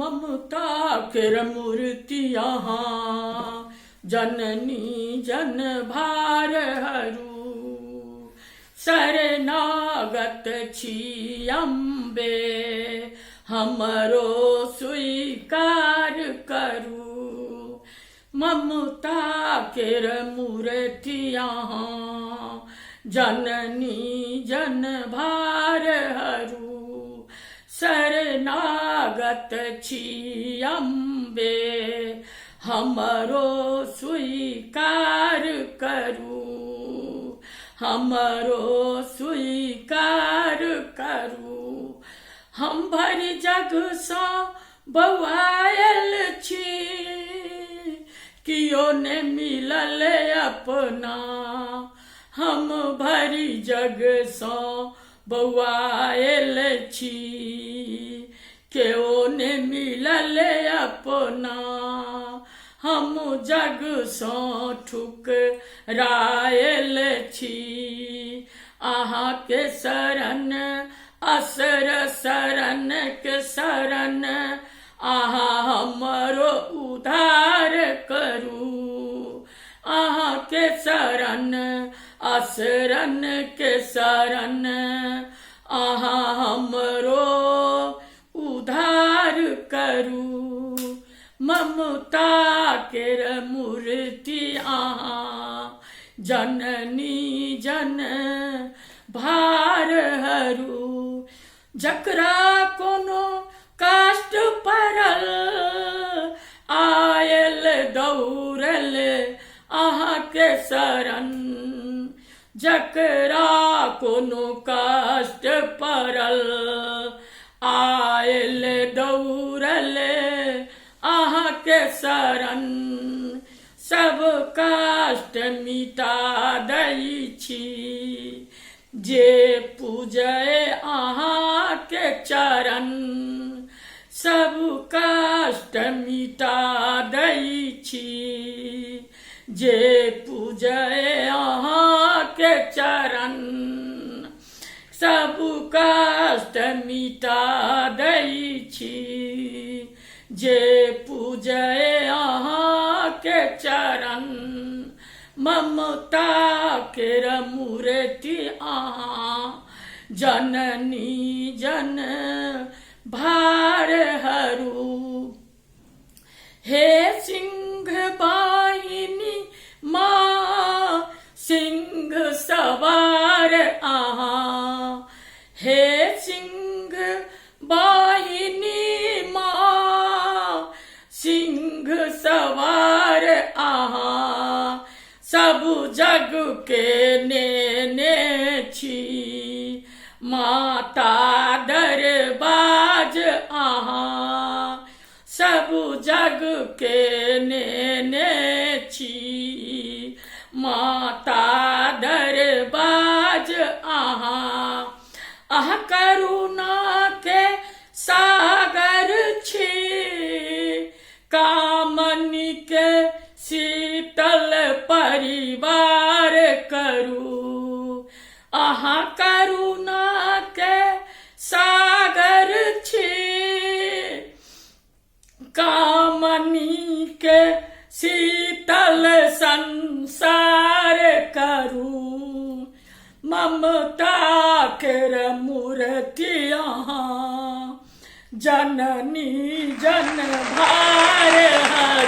ममता केर मूर्ति यहाँ जननी जन भार हरू शरणागत छी अम्बे हमरो स्वीकार करू ममता केर मूर्ति यहाँ जननी जन भार हरू शरणागत छी अम्बे हमरो स्वीकार करू हमरो स्वीकार करू हम भरि जग सँ बौआयल छी कियो ने मिलल अपना हम भरि जग सँ बौआयल छी केओ ने मिलल अपना हम जग सँ ठुकरायल छी अहाँ के शरण असर शरण के शरण अहाँ हमरो उद्धार करू अहाँ के शरण असरण के शरण अहाँ हमरो उद्धार करू ममता केर मूर्ति अहाँ जननी जन भार हरू जकरा कोनो कष्ट पड़ल आयल दौड़ल अहाँ के शरण जकरा कोनो कष्ट पड़ल आयल दौड़ल अहाँ के शरण सब कष्ट मिटा दै छी जे पूजय अहाँ के चरण सब कष्ट मिटा दै छी जे पूजय अहाँ के चरण सब कष्ट मिटा दै छी जे पूजय अहाँ के चरण ममता केर मूर्ति अहाँ जननी जन भार हरू हे सिंह वाहिनी माँ सिंह सवार अहाँ हे सिंह वाहिनी माँ सिंह सवार अहाँ सब जग के नेने छी माता दरबाज अहाँ सब जग के नेने छी माता दरबाज अहाँ अहाँ करुणा के सागर छी कामनी के शीतल परिवार करू अहाँ करुणा के सागर छी कामनी के शीतल संसार करू ममता केर मूर्ति अहाँ जननी जन भार